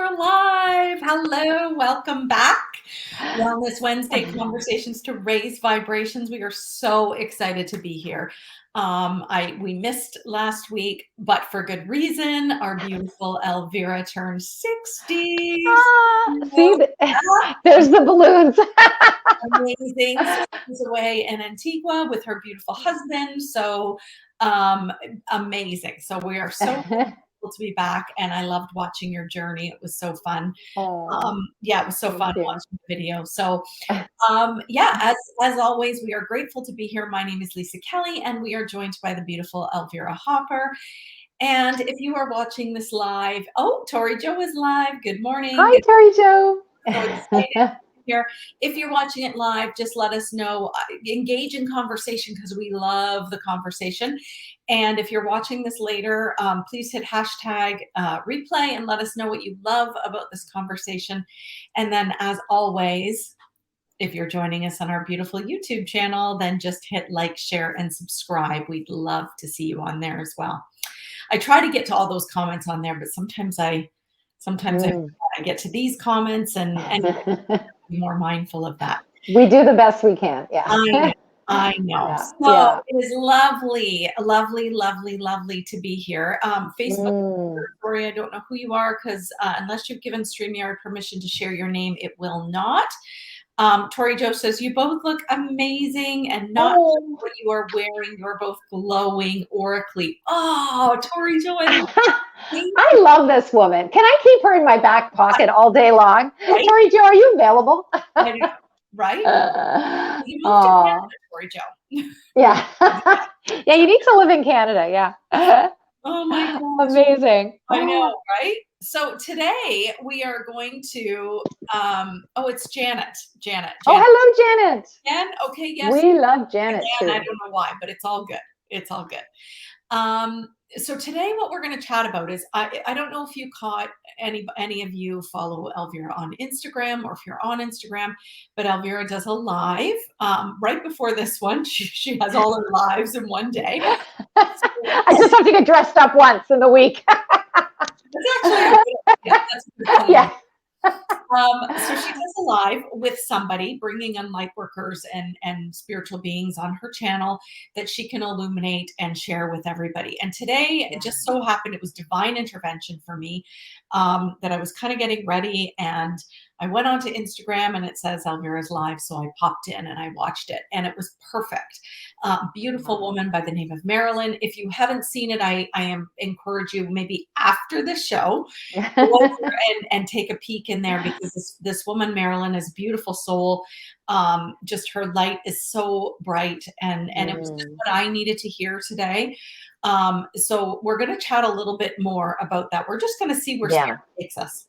we're live. Hello, welcome back. Wellness Wednesday conversations to raise vibrations. We are so excited to be here. We missed last week, but for good reason. Our beautiful Elvira turned 60. See, there's the balloons. Amazing. So she's away in Antigua with her beautiful husband. So amazing. So we are so to be back, and I loved watching your journey. It was so fun. It was so fun watching the video. So as always, we are grateful to be here. My name is Lisa Kelly, and we are joined by the beautiful Elvira Hopper. And if you are watching this live, Tori Jo is live. Good morning. Hi, Tori Jo. So excited here. If you're watching it live, just let us know. Engage in conversation because we love the conversation. And if you're watching this later, please hit hashtag replay and let us know what you love about this conversation. And then, as always, if you're joining us on our beautiful YouTube channel, then just hit like, share, and subscribe. We'd love to see you on there as well. I try to get to all those comments on there, but sometimes I get to these comments and be more mindful of that. We do the best we can. Yeah. I know. So it is lovely to be here. Facebook, Tori, I don't know who you are because unless you've given StreamYard permission to share your name, it will not. Tori Jo says, you both look amazing and not what you are wearing. You're both glowing oracly. Oh, Tori Jo, I love this woman. Can I keep her in my back pocket all day long? Right? Tori Jo, are you available? Right? You moved to Canada, Tori Jo. Yeah. Yeah, you need to live in Canada. Yeah. Oh my God. Amazing. I know, right? So today we are going to, it's Janet. Oh, hello, Janet. Jen? Okay, yes. We love Janet too. I don't know why, but it's all good. It's all good. So today what we're going to chat about is, I don't know if you caught any of you follow Elvira on Instagram or if you're on Instagram, but Elvira does a live right before this one. She has all her lives in one day. I just have to get dressed up once in the week. That's actually that's a good yeah. So she does a live with somebody bringing in light workers and spiritual beings on her channel that she can illuminate and share with everybody. And today it just so happened it was divine intervention for me, that I was kind of getting ready and I went onto Instagram and it says Elvira's live. So I popped in and I watched it and it was perfect. Beautiful woman by the name of Marilyn. If you haven't seen it, I encourage you maybe after the show go over and take a peek in there because this woman, Marilyn, is a beautiful soul. Just her light is so bright and it was just what I needed to hear today. So we're going to chat a little bit more about that. We're just going to see where spirit takes us.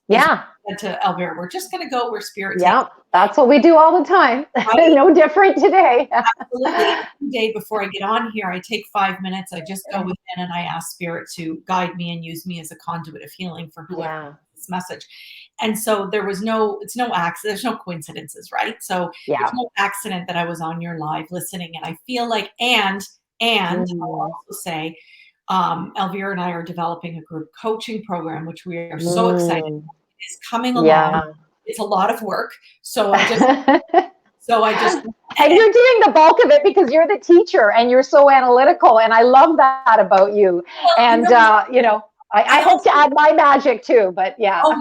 To Elvira, we're just going to go where spirit takes us. That's what we do all the time. Right? No different today. Absolutely. Every day before I get on here, I take 5 minutes. I just go within and I ask spirit to guide me and use me as a conduit of healing for whoever this message. And so it's no accident. There's no coincidences, right? So there's no accident that I was on your live listening. And I feel like, and I'll also say, Elvira and I are developing a group coaching program, which we are so excited about. It is coming along. It's a lot of work. So I just and you're doing the bulk of it because you're the teacher and you're so analytical. And I love that about you. And, I hope to add my magic too, but yeah. Oh,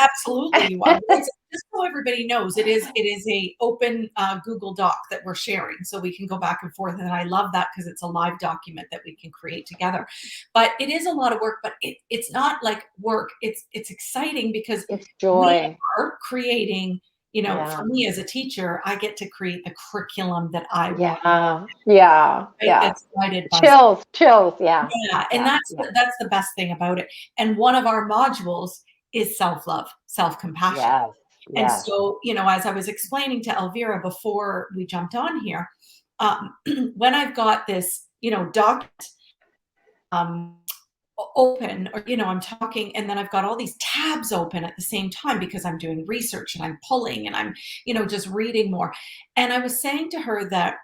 absolutely you are. Just so everybody knows, it is a open Google Doc that we're sharing, so we can go back and forth. And I love that because it's a live document that we can create together. But it is a lot of work, but it's not like work. It's exciting because it's joy. We are creating. For me as a teacher, I get to create the curriculum that I want. That's guided by chills. And that's the best thing about it. And one of our modules is self-love, self-compassion. And so, as I was explaining to Elvira before we jumped on here, when I've got this, document open, or I'm talking and then I've got all these tabs open at the same time because I'm doing research and I'm pulling and I'm just reading more. And I was saying to her that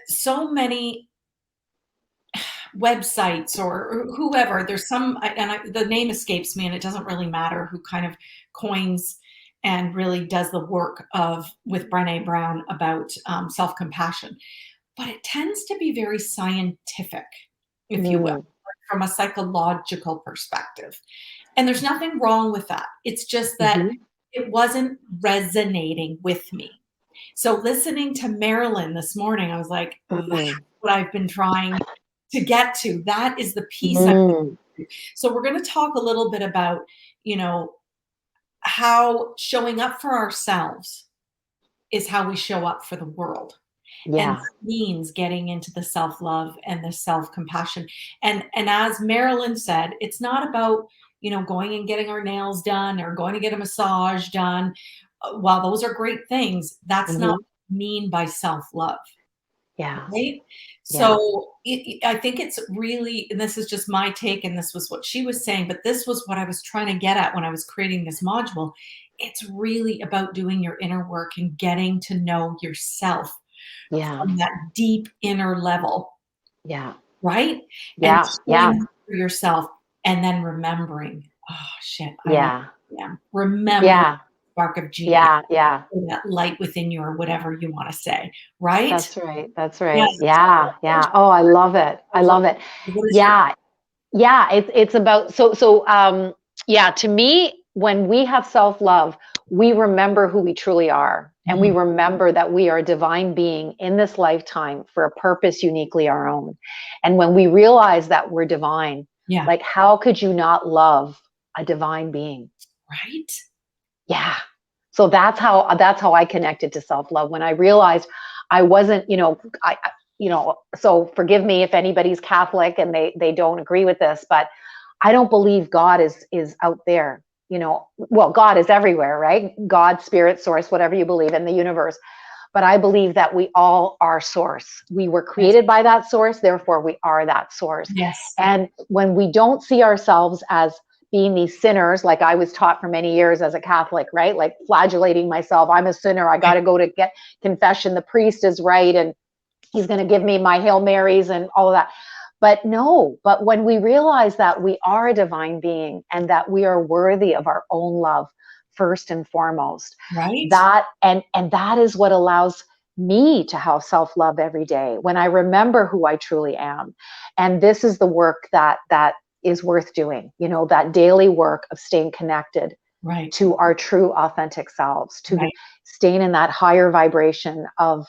so many websites or whoever. There's some, the name escapes me, and it doesn't really matter, who kind of coins and really does the work of with Brené Brown about self-compassion. But it tends to be very scientific, if you will, Mm, from a psychological perspective. And there's nothing wrong with that. It's just that mhm, it wasn't resonating with me. So listening to Marilyn this morning, I was like, that's mm, what I've been trying to get to. That is the piece. mm. So we're going to talk a little bit about, you know, how showing up for ourselves is how we show up for the world. And Yeah. that means getting into the self-love and the self-compassion. And as Marilyn said, it's not about, going and getting our nails done or going to get a massage done. While those are great things, that's not Mhm. what I mean by self-love. Yeah. Right? Yeah. So I think it's really, and this is just my take, and this was what she was saying, but this was what I was trying to get at when I was creating this module. It's really about doing your inner work and getting to know yourself Yeah. from that deep inner level, Yeah. right? And Yeah. Yeah. showing up for yourself, and then remembering, oh shit, I know Yeah. who I am. Remember Yeah. the spark of genius, Yeah. Yeah. or that light within you, or whatever you want to say, right? That's right. That's Yes. right. Yeah. Yeah. Oh, I love it. I love it. What is your Yeah. Yeah, it's about yeah, to me, when we have self-love, we remember who we truly are, and we Mhm. remember that we are a divine being in this lifetime for a purpose uniquely our own. And when we realize that we're divine, Yeah. like how could you not love a divine being? Right? Yeah. So that's how I connected to self-love when I realized I wasn't, so forgive me if anybody's Catholic and they don't agree with this, but I don't believe God is out there. Well, God is everywhere, right? God, spirit, source, whatever you believe in the universe. But I believe that we all are source. We were Yes. created by that source, therefore we are that source. Yes. And when we don't see ourselves as being these sinners, like I was taught for many years as a Catholic, right? Like flagellating myself. I'm a sinner. I got Right. to go to get confession. The priest is right. And he's going to give me my Hail Marys and all of that. But no, but when we realize that we are a divine being and that we are worthy of our own love, first and foremost, Right? and that is what allows me to have self-love every day when I remember who I truly am. And this is the work that is worth doing, that daily work of staying connected Right. to our true authentic selves, to Right. staying in that higher vibration of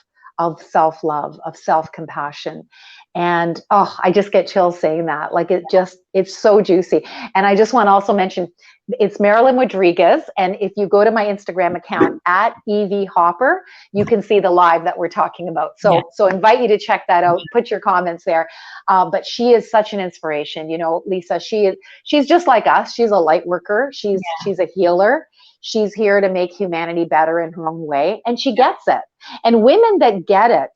self-love, of self-compassion. And I just get chills saying that. Like it's so juicy. And I just want to also mention it's Marilyn Rodriguez. And if you go to my Instagram account at EV Hopper, you can see the live that we're talking about. Yeah. So invite you to check that out. Put your comments there. But she is such an inspiration. Lisa, she's just like us. She's a light worker. She's a healer. She's here to make humanity better in her own way. And she gets it. And women that get it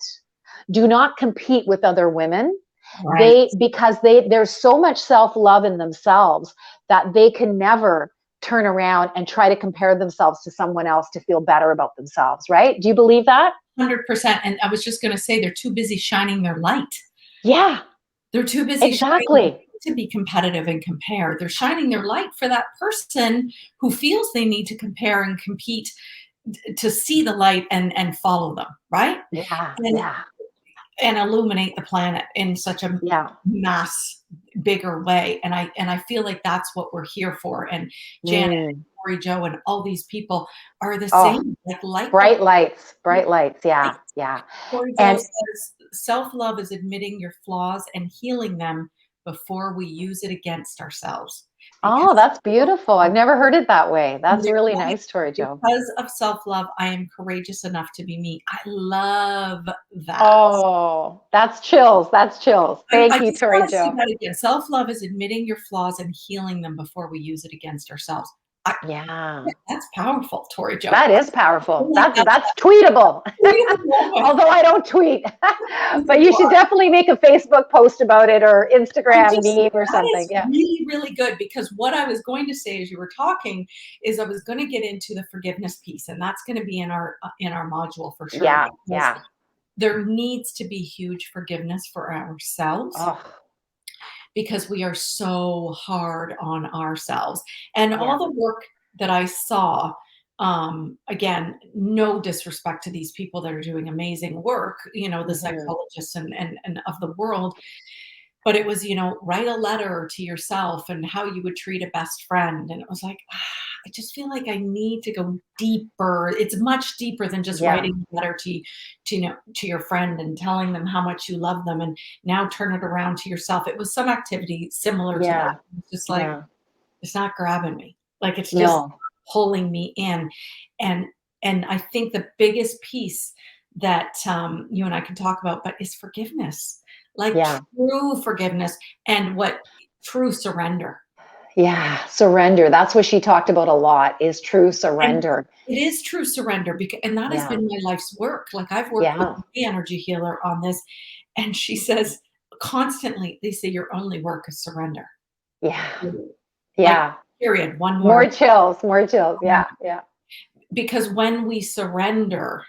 do not compete with other women. Right. Because there's so much self-love in themselves that they can never turn around and try to compare themselves to someone else to feel better about themselves, right? Do you believe that? 100%. And I was just going to say, they're too busy shining their light. Yeah, They're too busy shining their light exactly. to be competitive and compare. They're shining their light for that person who feels they need to compare and compete, to see the light and follow them, right? Yeah, And yeah, and illuminate the planet in such a yeah. mass bigger way. And I feel like that's what we're here for. And Janet and Mm. Corey Joe and all these people are the Oh, same, like light work. bright lights, Yeah, bright lights. right. Yeah, yeah. Corey Joe And says self-love is admitting your flaws and healing them before we use it against ourselves. oh, Because that's beautiful. I've never heard it that way. That's really right? nice, Tori Joe. Because of self-love, I am courageous enough to be me. I love that. Oh, that's chills. That's chills. I Thank you, just Tori want to say Joe. that again. Self-love is admitting your flaws and healing them before we use it against ourselves. I, Yeah. that's powerful, Tori Joe. That is I powerful. feel like That's tweetable. real moment. Although I don't tweet. But you Well, should definitely make a Facebook post about it or I'm Instagram just, meme or that something. is Yeah. really, really good, because what I was going to say as you were talking is I was going to get into the forgiveness piece, and that's going to be in our module for sure, Yeah. because Yeah. there needs to be huge forgiveness for ourselves Oh, because we are so hard on ourselves. And Yeah. all the work that I saw, again, no disrespect to these people that are doing amazing work, the Hmm. psychologists and of the world, but it was, write a letter to yourself and how you would treat a best friend. And it was like, I just feel like I need to go deeper. It's much deeper than just Yeah. writing a letter to your friend and telling them how much you love them and now turn it around to yourself. It was some activity similar to that. Yeah. It's just like, Yeah. it's not grabbing me. Like it's just No. pulling me in. And and I think the biggest piece that you and I can talk about, but is forgiveness, like Yeah. true forgiveness and what true surrender. Yeah. Surrender. That's what she talked about a lot, is true And surrender. it is true surrender because, and that has Yeah. been my life's work. Like I've worked with Yeah. the energy healer on this, and she says constantly, they say your only work is surrender. Yeah. Like, Yeah. period. One More word. chills, more chills. Yeah. Yeah. Because when we surrender,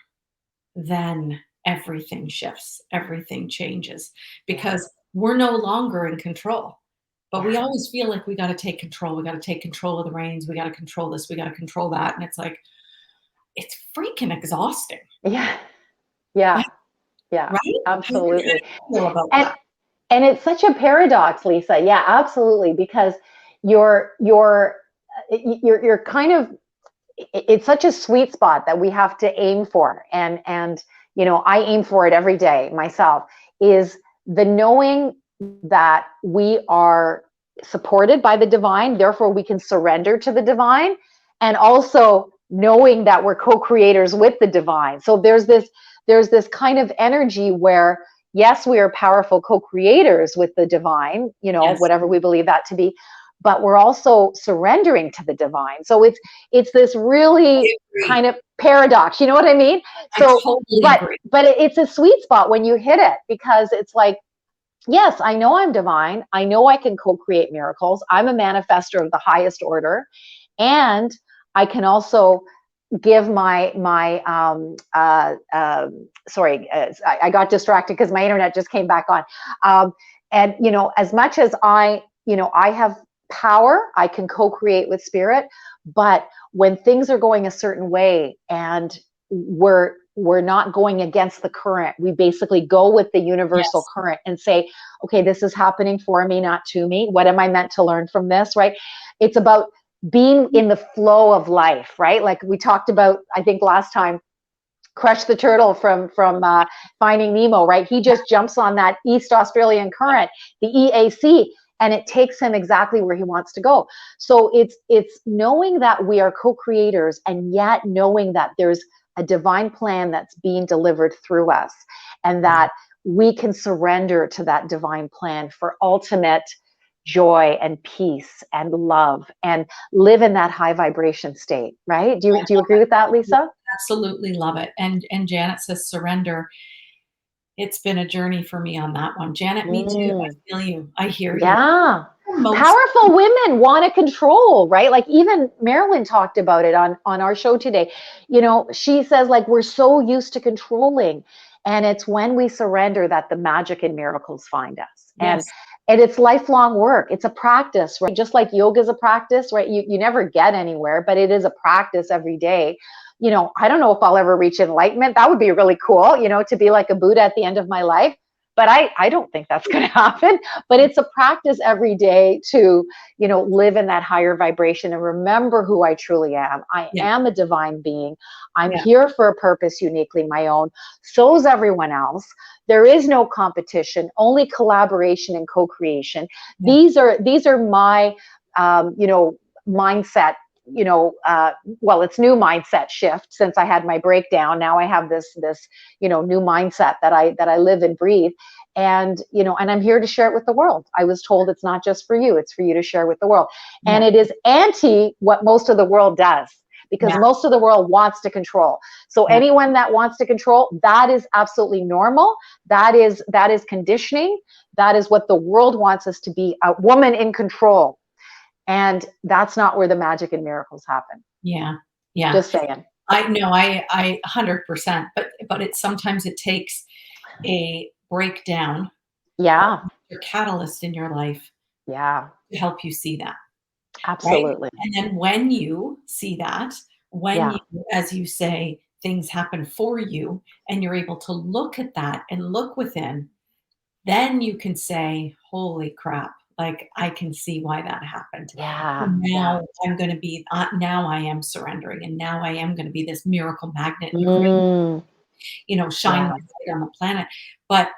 then everything shifts, everything changes Yeah. because we're no longer in control. But we Yeah. always feel like we got to take control. We got to take control of the reins. We got to control this. We got to control that. And it's like, it's freaking exhausting, Yeah. Yeah. Yeah. right? How do Absolutely. you feel about And that? and it's such a paradox, Lisa. Yeah, absolutely. Because you're you're kind of, it's such a sweet spot that we have to aim for, and I aim for it every day myself, is the knowing that we are supported by the divine, therefore we can surrender to the divine, and also knowing that we're co-creators with the divine. So there's this kind of energy where, yes, we are powerful co-creators with the divine, Yes, whatever we believe that to be, but we're also surrendering to the divine. So it's this really I agree. kind of paradox, you know what I mean? I So totally but agree. but it's a sweet spot when you hit it, because it's like, yes, I know I'm divine, I know I can co-create miracles, I'm a manifester of the highest order, and I can also give sorry, I got distracted because my internet just came back on. And as much as I have power, I can co-create with spirit, but when things are going a certain way and we're not going against the current, we basically go with the universal Yes. current and say, okay, this is happening for me, not to me, what am I meant to learn from this, right? It's about being in the flow of life, right? Like we talked about, I think last time, Crush the Turtle from Finding Nemo, right? He just jumps on that East Australian current, the EAC, and it takes him exactly where he wants to go. So it's knowing that we are co-creators, and yet knowing that there's a divine plan that's being delivered through us, and Yeah. that we can surrender to that divine plan for ultimate joy and peace and love, and live in that high vibration state, right? Do you agree with that, Lisa? Absolutely love it. And Janet says surrender. It's been a journey for me on that one. Janet, me too. I Mm, feel you. I hear you. yeah. Most Powerful women want to control, right? Like even Marilyn talked about it on our show today. She says, like, we're so used to controlling, and it's when we surrender that the magic and miracles find us. And yes. it's lifelong work. It's a practice, right? Just like yoga is a practice, right? You never get anywhere, but it is a practice every day. I don't know if I'll ever reach enlightenment. That would be really cool, to be like a Buddha at the end of my life. But I don't think that's going to happen. But it's a practice every day to, live in that higher vibration and remember who I truly am. I Yeah. am a divine being. I'm Yeah. here for a purpose uniquely my own. So is everyone else. There is no competition, only collaboration and co-creation. Yeah. These are my, mindset, well, it's new mindset shift since I had my breakdown. Now I have this new mindset that I live and breathe. And I'm here to share it with the world. I was told it's not just for you, it's for you to share with the world. And Yeah. it is anti what most of the world does, because Yeah. most of the world wants to control. So Yeah. anyone that wants to control, that is absolutely normal. That is conditioning. That is what the world wants us to be, a woman in control. And that's not where the magic and miracles happen. Yeah. Yeah. Just saying. I know, I 100%, but sometimes it takes a breakdown Yeah. your catalyst in your life Yeah. to help you see that, right? Absolutely. And then when you see that, when you, Yeah. as you say, things happen for you and you're able to look at that and look within, then you can say, "Holy crap, like, I can see why that happened. Yeah. Yeah. Now I'm gonna be now I am surrendering, and now I am gonna be this miracle magnet and create, Mm, shine my yeah. light on the planet." But,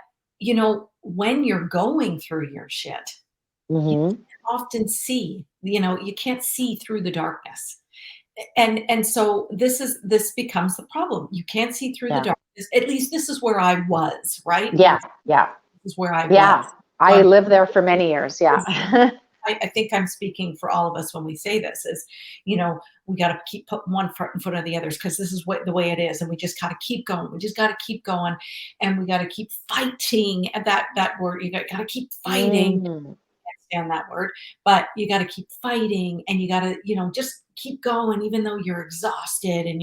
when you're going through your shit, you Hmm. can't often see, you can't see through the darkness. And so this becomes the problem. You can't see through the Yeah. darkness. At least this is where I was, right? Yeah. Yeah. This is where I was. Yeah. So I lived there for many years. Yeah. I think I'm speaking for all of us when we say this is, you know, we got to keep putting one foot in front of the others because this is what the way it is, and we just got to keep going. We just got to keep going, and we got to keep fighting. And that word, you got to keep fighting. Mm, Stand that word, but you got to keep fighting, and you got to, just keep going, even though you're exhausted and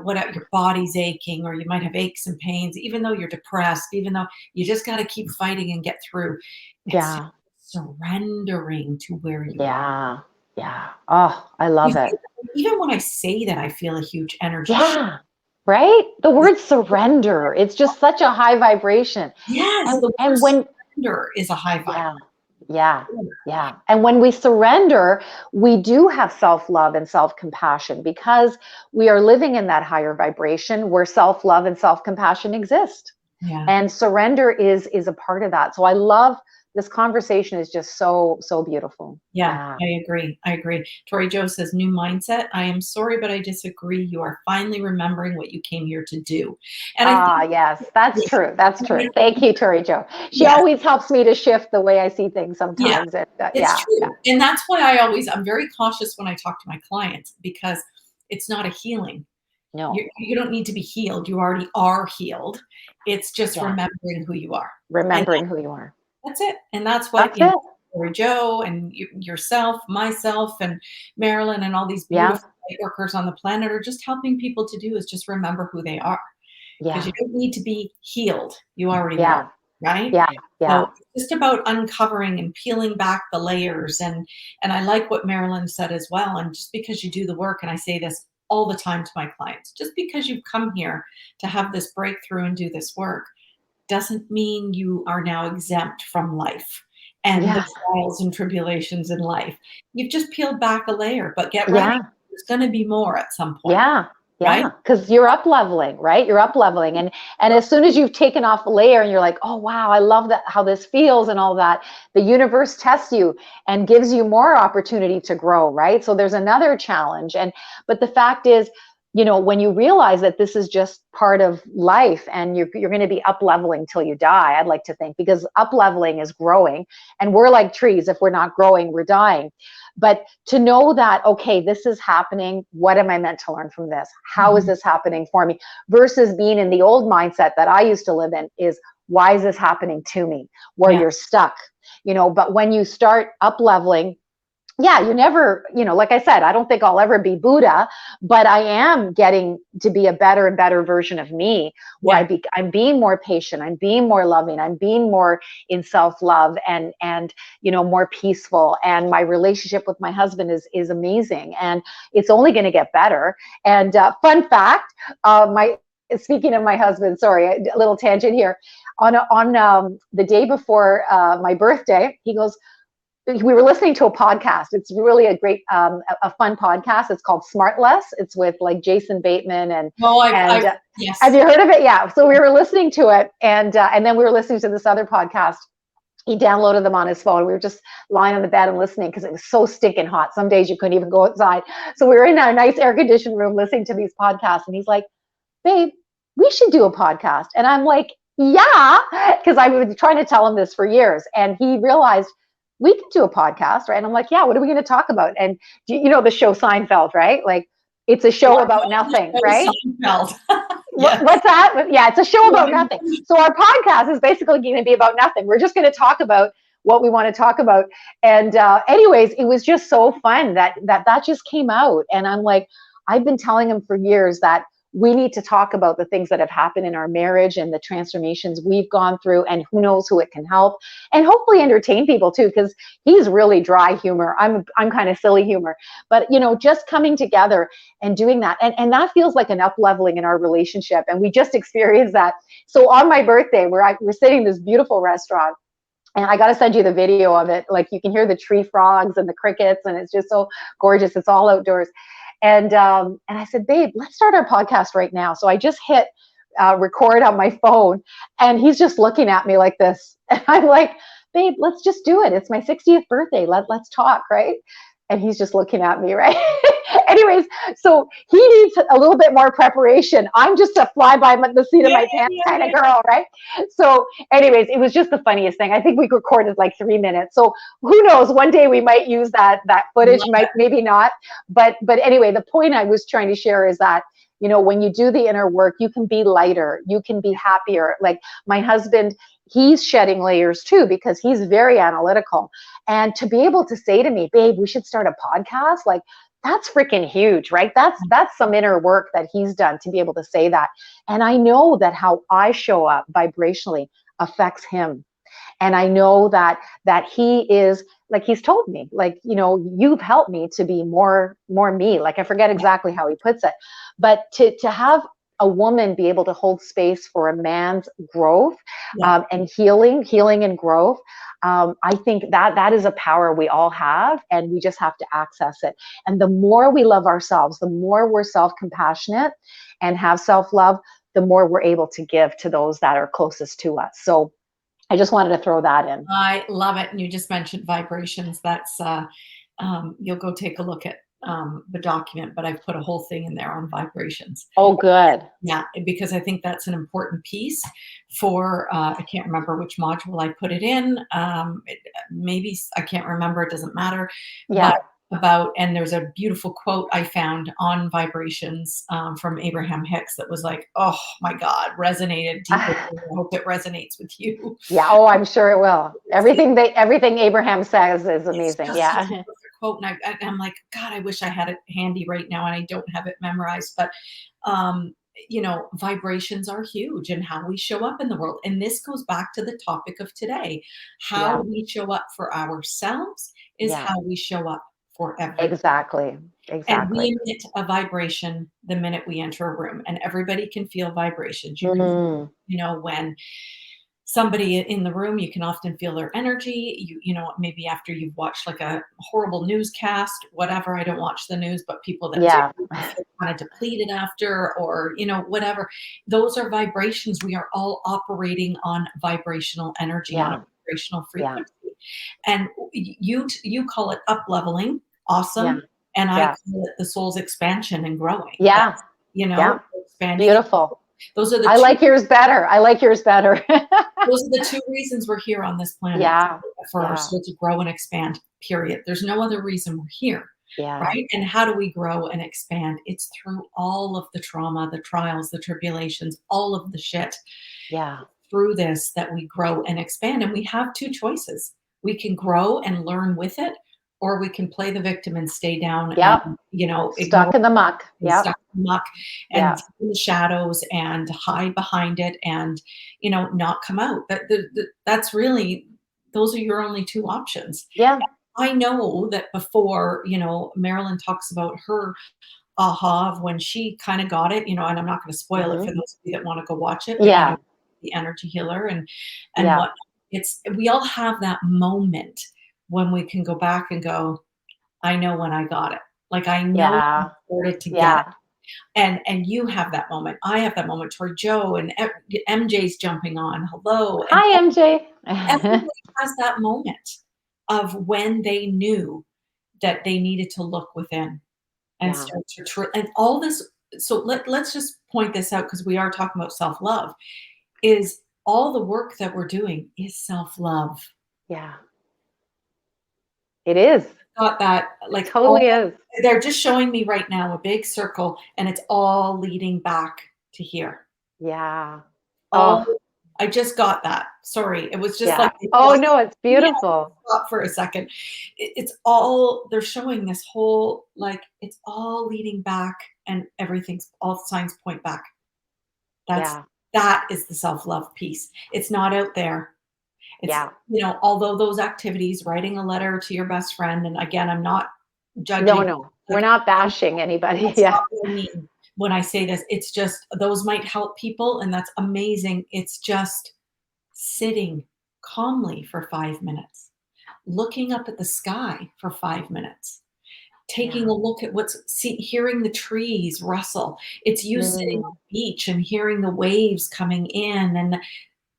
whatever, your body's aching, or you might have aches and pains, even though you're depressed, even though you just got to keep fighting and get through. It's yeah. surrendering to where you are. Yeah. Yeah. Oh, I love it. Even when I say that, I feel a huge energy shift. Yeah. Right? The word surrender, it's just such a high vibration. Yes, And the word and when surrender is a high vibe. yeah. Yeah. Yeah. And when we surrender, we do have self-love and self-compassion because we are living in that higher vibration where self-love and self-compassion exist. Yeah. And surrender is a part of that. So I love this conversation is just so beautiful. Yeah, Yeah. I agree. I agree. Tori Joe says, new mindset. I am sorry, but I disagree. You are finally remembering what you came here to do. And I think, Ah, yes, that's true. That's true. Thank you, Tori Joe. She yes, always helps me to shift the way I see things yeah, sometimes. And it's yeah, yeah, true. And that's why I'm very cautious when I talk to my clients because it's not a healing. no, You don't need to be healed. You already are healed. It's just yeah, remembering who you are. And remembering who you are. that's it. And that's what, That's it. Tori Joe and yourself, myself, and Marilyn, and all these Yeah, beautiful light workers on the planet are just helping people to do is just remember who they are. Because yeah, you don't need to be healed. You already yeah, were, right? yeah, So yeah, it's just about uncovering and peeling back the layers. And I like what Marilyn said as well. And just because you do the work, and I say this all the time to my clients, just because you've come here to have this breakthrough and do this work doesn't mean you are now exempt from life and the yeah, trials and tribulations in life. You've just peeled back a layer, but get ready. yeah. There's going to be more at some point, Yeah, right? yeah, because you're up leveling, right? You're up leveling, and as soon as you've taken off a layer, and you're like, oh wow, I love that how this feels and all that. The universe tests you and gives you more opportunity to grow, right? So there's another challenge, and but the fact is, when you realize that this is just part of life, and you're going to be up leveling till you die. I'd like to think because up leveling is growing, and we're like trees. If we're not growing, we're dying. But to know that, okay, this is happening. What am I meant to learn from this? How is Mhm. this happening for me? Versus being in the old mindset that I used to live in is, why is this happening to me? Where Yeah. you're stuck, but when you start up leveling, yeah, you never, like I said, I don't think I'll ever be Buddha, but I am getting to be a better and better version of me where Yeah. I'm being more patient. I'm being more loving. I'm being more in self-love and, more peaceful. And my relationship with my husband is amazing, and it's only going to get better. And fun fact, speaking of my husband, sorry, a little tangent here. On the day before my birthday, he goes, we were listening to a podcast. It's really a great, a fun podcast. It's called Smartless. It's with like Jason Bateman No, and yes. have you heard of it? Yeah. So we were listening to it, and then we were listening to this other podcast. He downloaded them on his phone. We were just lying on the bed and listening because it was so stinking hot. Some days you couldn't even go outside. So we were in a nice air conditioned room listening to these podcasts, and he's like, "Babe, we should do a podcast." And I'm like, yeah, because I've been trying to tell him this for years. And he realized we can do a podcast, right? And I'm like, yeah, what are we going to talk about? And the show Seinfeld, right? Like, it's a show about nothing, right? Seinfeld. What, Yes. what's that? Yeah, it's a show Yeah. about nothing. So our podcast is basically going to be about nothing. We're just going to talk about what we want to talk about. And anyways, it was just so fun that just came out. And I'm like, I've been telling him for years that we need to talk about the things that have happened in our marriage and the transformations we've gone through, and who knows who it can help, and hopefully entertain people too, because he's really dry humor. I'm kind of silly humor, but just coming together and doing that, and that feels like an up leveling in our relationship. And we just experienced that. So on my birthday, we're sitting in this beautiful restaurant, and I got to send you the video of it. Like, you can hear the tree frogs and the crickets, and it's just so gorgeous. It's all outdoors. And I said, babe, let's start our podcast right now. So I just hit record on my phone, and he's just looking at me like this. And I'm like, babe, let's just do it. It's my 60th birthday. Let's talk, right? And he's just looking at me, right? Anyways, so he needs a little bit more preparation. I'm just a fly by the seat of my pants kind of girl, right? So anyways, it was just the funniest thing. I think we recorded like 3 minutes. So who knows, one day we might use that footage, maybe not. But anyway, the point I was trying to share is that, when you do the inner work, you can be lighter, you can be happier. Like my husband, he's shedding layers too, because he's very analytical. And to be able to say to me, babe, we should start a podcast, like, that's freaking huge, right? That's some inner work that he's done to be able to say that. And I know that how I show up vibrationally affects him. And I know that he is, like, he's told me, like, you've helped me to be more me. Like, I forget exactly how he puts it, but to have a woman be able to hold space for a man's growth, and healing and growth. I think that is a power we all have, and we just have to access it. And the more we love ourselves, the more we're self-compassionate and have self-love, the more we're able to give to those that are closest to us. So I just wanted to throw that in. I love it. And you just mentioned vibrations. That's, you'll go take a look at the document, but I've put a whole thing in there on vibrations. Oh, good. Yeah, because I think that's an important piece for, I can't remember which module I put it in. Maybe, I can't remember, it doesn't matter. Yeah. But and there's a beautiful quote I found on vibrations from Abraham Hicks that was like, oh my God, resonated deeply. I hope it resonates with you. Yeah. Oh, I'm sure it will. Everything Abraham says is amazing. Yeah. Quote, and I'm like, God, I wish I had it handy right now, and I don't have it memorized. But vibrations are huge in how we show up in the world. And this goes back to the topic of today. How we show up for ourselves is how we show up for everyone. Exactly. And we emit a vibration the minute we enter a room, and everybody can feel vibrations. You can, when somebody in the room, you can often feel their energy. Maybe after you've watched like a horrible newscast, whatever. I don't watch the news, but people that do feel kind of depleted after, or whatever. Those are vibrations. We are all operating on vibrational energy, on a vibrational frequency. And you call it up leveling. Awesome. And I call it the soul's expansion and growing. Yeah. Expanding. Beautiful. Those are the I like yours better. Those are the two reasons we're here on this planet. For our soul to grow and expand, period. There's no other reason we're here. Right? And how do we grow and expand? It's through all of the trauma, the trials, the tribulations, all of the shit. Through this that we grow and expand. And we have two choices. We can grow and learn with it, or we can play the victim and stay down, and, stuck in the muck. Stuck in the muck and in the shadows and hide behind it and, not come out. That's really, those are your only two options. Yeah. I know that before, Marilyn talks about her aha of when she kind of got it, and I'm not going to spoil it for those of you that want to go watch it. The energy healer and what we all have that moment when we can go back and go, I know when I got it. Like, I know I started to get it. And you have that moment. I have that moment. Tori Joe and MJ's jumping on. Hello. Hi, MJ. Everybody has that moment of when they knew that they needed to look within and start to and all this. So let's just point this out, because we are talking about self-love. Is all the work that we're doing is self-love. Yeah. It is. Got that? Like, it totally is. They're just showing me right now a big circle, and it's all leading back to here. Yeah. I just got that. Sorry. It was just Yeah. like, they Oh flashed no, it's me. beautiful. Stop for a second. It's all, they're showing this whole, like, it's all leading back, and everything's, all signs point back. That's, Yeah. that is the self-love piece. It's not out there. It's, Yeah. although those activities, writing a letter to your best friend, and again, I'm not No, judging, no. We're like, not bashing anybody. that's Yeah. not what I mean when I say this. It's just those might help people, and that's amazing. It's just sitting calmly for 5 minutes, looking up at the sky for 5 minutes, taking Yeah. a look at hearing the trees rustle. It's you sitting on Mm, the beach and hearing the waves coming in, and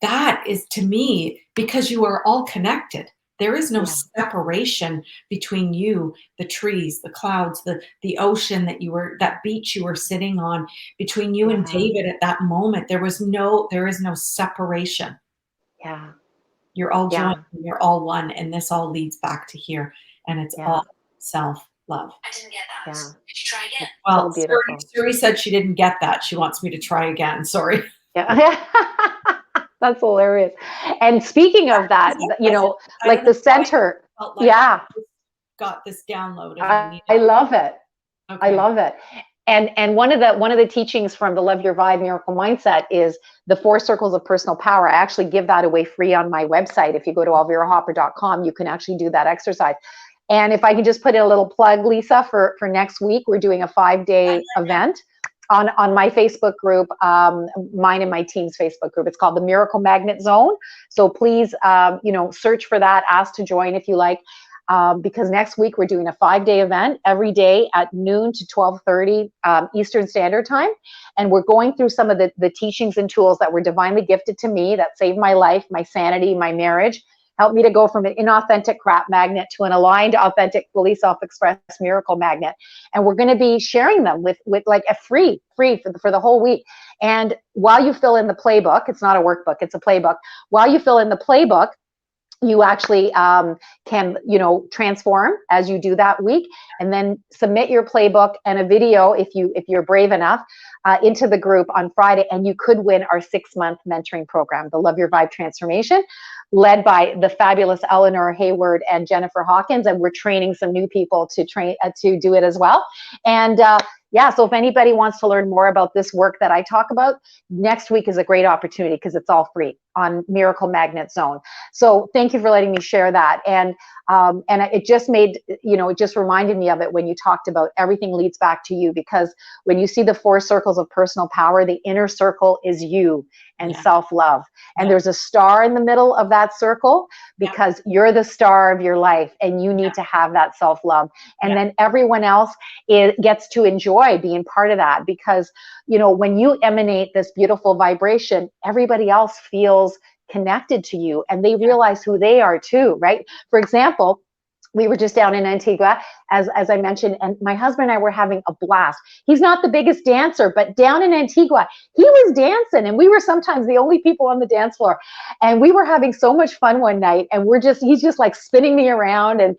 that is, to me, because you are all connected. There is no yeah. separation between you, the trees, the clouds, the ocean that beach you were sitting on, between you and Yeah. David at that moment. There is no separation. Yeah. You're all joined, Yeah. and you're all one, and this all leads back to here, and it's Yeah. all self-love. Yeah. It's so Well, beautiful. Suri said she didn't get that. She wants me to try again. Sorry. Yeah. That's hilarious. And speaking of that, I don't like know the why I center, felt like yeah, I just got this download and I I needed. love it. I Okay. love it. And one of the teachings from the Love Your Vibe Miracle Mindset is the 4 circles of personal power. I actually give that away free on my website. If you go to elvirahopper.com, you can actually do that exercise. And if I can just put in a little plug, Lisa, for next week, we're doing a 5-day event on my Facebook group, mine and my team's Facebook group. It's called the Miracle Magnet Zone. So please, search for that, ask to join if you like. Because next week we're doing a 5-day event every day at noon to 12:30 Eastern Standard Time. And we're going through some of the teachings and tools that were divinely gifted to me that saved my life, my sanity, my marriage, helped me to go from an inauthentic crap magnet to an aligned, authentic, fully self-expressed miracle magnet. And we're going to be sharing them with like a free for the whole week. And while you fill in the playbook, it's not a workbook, it's a playbook. While you fill in the playbook, you actually can transform as you do that week, and then submit your playbook and a video if you're brave enough into the group on Friday, and you could win our 6-month mentoring program, the Love Your Vibe Transformation, led by the fabulous Eleanor Hayward and Jennifer Hawkins. And we're training some new people to do it as well. And yeah, so if anybody wants to learn more about this work that I talk about, next week is a great opportunity because it's all free on Miracle Magnet Zone. So thank you for letting me share that. And it just it just reminded me of it when you talked about everything leads back to you, because when you see the 4 circles of personal power, the inner circle is you and Yeah. self-love. And Yeah. there's a star in the middle of that circle Yeah. because you're the star of your life and you need to have that self-love. And then everyone else gets to enjoy being part of that, because, when you emanate this beautiful vibration, everybody else feels connected to you and they realize who they are too, right? For example, we were just down in Antigua, as I mentioned, and my husband and I were having a blast. He's not the biggest dancer, but down in Antigua, he was dancing, and we were sometimes the only people on the dance floor. And we were having so much fun one night, and he's just like spinning me around, and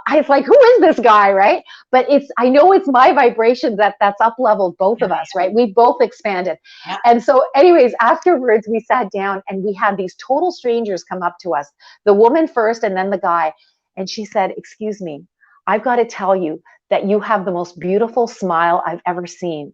I was like, who is this guy, right? But I know it's my vibration that's up leveled both of us, right? We both expanded. Yeah. And so, anyways, afterwards, we sat down and we had these total strangers come up to us, the woman first, and then the guy. And she said, "Excuse me, I've got to tell you that you have the most beautiful smile I've ever seen.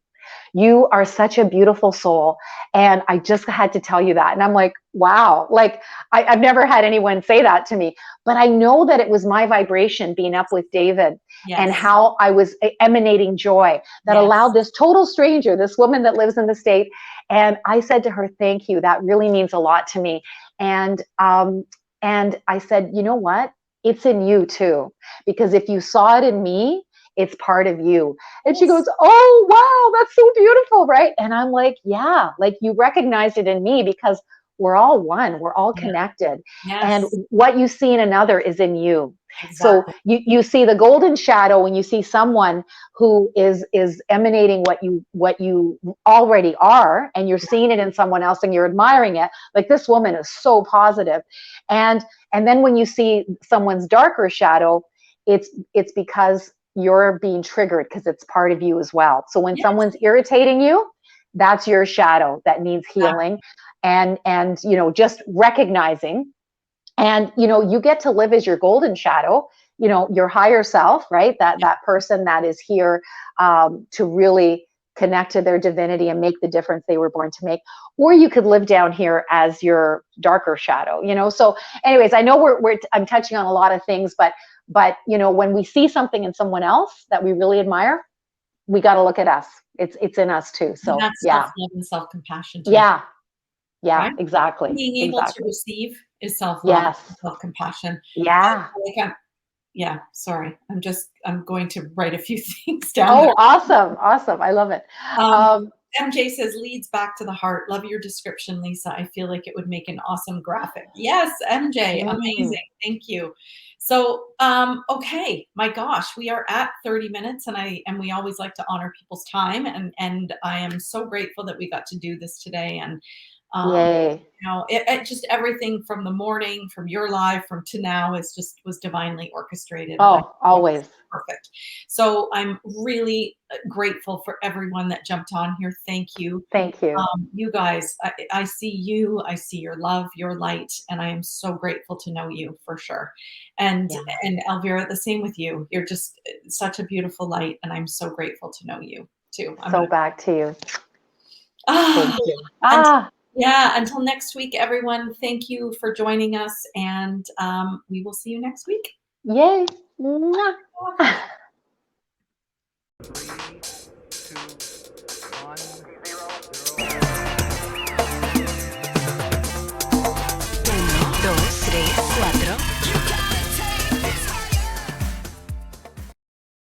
You are such a beautiful soul. And I just had to tell you that." And I'm like, wow, like I've never had anyone say that to me, but I know that it was my vibration being up with David and Yes. how I was emanating joy that allowed this total stranger, this woman that lives in the state. And I said to her, "Thank you. That really means a lot to me." And I said, "You know what? It's in you too, because if you saw it in me, it's part of you." And she goes, "Oh, wow, that's so beautiful," right? And I'm like, yeah, like you recognized it in me because we're all one, we're all connected. And Yes. what you see in another is in you. So Exactly. you see the golden shadow when you see someone who is emanating what you already are, and you're seeing it in someone else and you're admiring it. Like this woman is so positive. And then when you see someone's darker shadow, it's because you're being triggered because it's part of you as well. So when Yes. someone's irritating you, that's your shadow that needs healing. and just recognizing, and you get to live as your golden shadow, your higher self, right? That person that is here to really connect to their divinity and make the difference they were born to make. Or you could live down here as your darker shadow. So anyways, I know I'm touching on a lot of things, but when we see something in someone else that we really admire, we got to look at us. It's in us too. So and that's yeah, self-love and self-compassion too. yeah, Right? exactly, Being able to exactly. receive is self-love Yes, and self-compassion. yeah. Yeah, sorry. I'm going to write a few things down there. Oh, awesome. I love it. Um, Um, MJ says leads back to the heart. Love your description, Lisa. I feel like it would make an awesome graphic. Yes, MJ, mm, amazing. Thank you. So, okay, my gosh, we are at 30 minutes, and we always like to honor people's time, and I am so grateful that we got to do this today. And um, yay. it just everything from the morning, from your live, from to now was divinely orchestrated, and I Oh, always. perfect. So I'm really grateful for everyone that jumped on here. Thank you. Thank you. You guys, I see you, I see your love, your light, and I am so grateful to know you for sure. And Yeah. and Elvira, the same with you. You're just such a beautiful light, and I'm so grateful to know you too. I'm So gonna back to you. ah, Thank you. and Ah, yeah, until next week, everyone, thank you for joining us, and we will see you next week. yay. Mwah.